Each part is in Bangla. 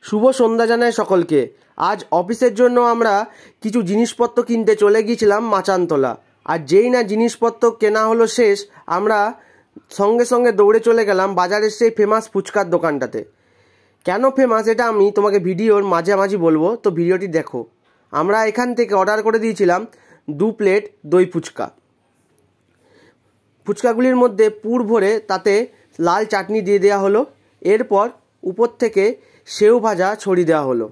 শুভ সন্ধ্যা জানাই সকলকে। আজ অফিসের জন্য আমরা কিছু জিনিসপত্র কিনতে চলে গিয়েছিলাম মাচানতলা। আর যেই না জিনিসপত্র কেনা হলো শেষ, আমরা সঙ্গে সঙ্গে দৌড়ে চলে গেলাম বাজারের সেই ফেমাস ফুচকার দোকানটাতে। কেন ফেমাস এটা আমি তোমাকে ভিডিওর মাঝামাঝি বলবো, তো ভিডিওটি দেখো। আমরা এখান থেকে অর্ডার করে দিয়েছিলাম 2 প্লেট দই ফুচকা। ফুচকাগুলির মধ্যে পুর ভরে তাতে লাল চাটনি দিয়ে দেওয়া হলো। এরপর উপর থেকে সেও ভাজা ছড়িয়ে দেওয়া হলো।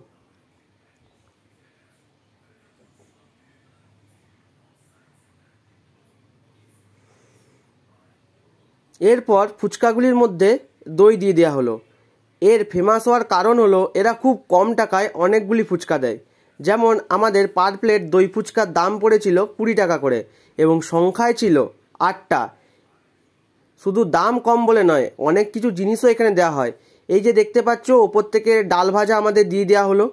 এরপর ফুচকাগুলির মধ্যে দই দিয়ে দেওয়া হলো। এর ফেমাস হওয়ার কারণ হলো এরা খুব কম টাকায় অনেকগুলি ফুচকা দেয়। যেমন আমাদের পার প্লেট দই ফুচকার দাম পড়েছিল 20 টাকা করে এবং সংখ্যায় ছিল 8টা। শুধু দাম কম বলে নয়, অনেক কিছু জিনিসও এখানে দেওয়া হয়। এই যে দেখতে পাচ্ছ, ওপর থেকে ডাল ভাজা আমাদের দিয়ে দেওয়া হলো।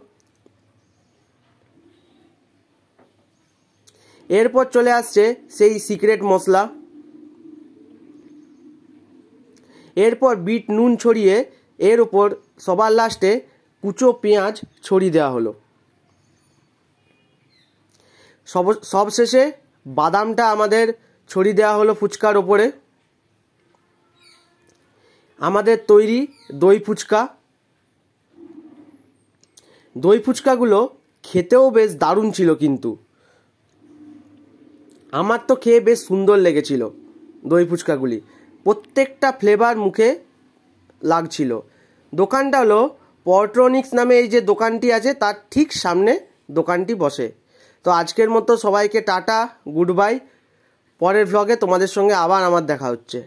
এরপর চলে আসছে সেই সিক্রেট মশলা। এরপর বিট নুন ছড়িয়ে এর উপর সবার লাস্টে কুচো পেঁয়াজ ছড়িয়ে দেওয়া হলো। সবশেষে বাদামটা আমাদের ছড়িয়ে দেওয়া হলো ফুচকার ওপরে। আমাদের তৈরি দই ফুচকা। দই ফুচকাগুলো খেতেও বেশ দারুণ ছিল, কিন্তু আমার তো খেয়ে বেশ সুন্দর লেগেছিল। দই ফুচকাগুলি প্রত্যেকটা ফ্লেভার মুখে লাগছিল। দোকানটা হলো পট্রনিক্স নামে এই যে দোকানটি আছে তার ঠিক সামনে দোকানটি বসে। তো আজকের মতো সবাইকে টাটা, গুড বাই। পরের ভ্লগে তোমাদের সঙ্গে আবার আমার দেখা হচ্ছে।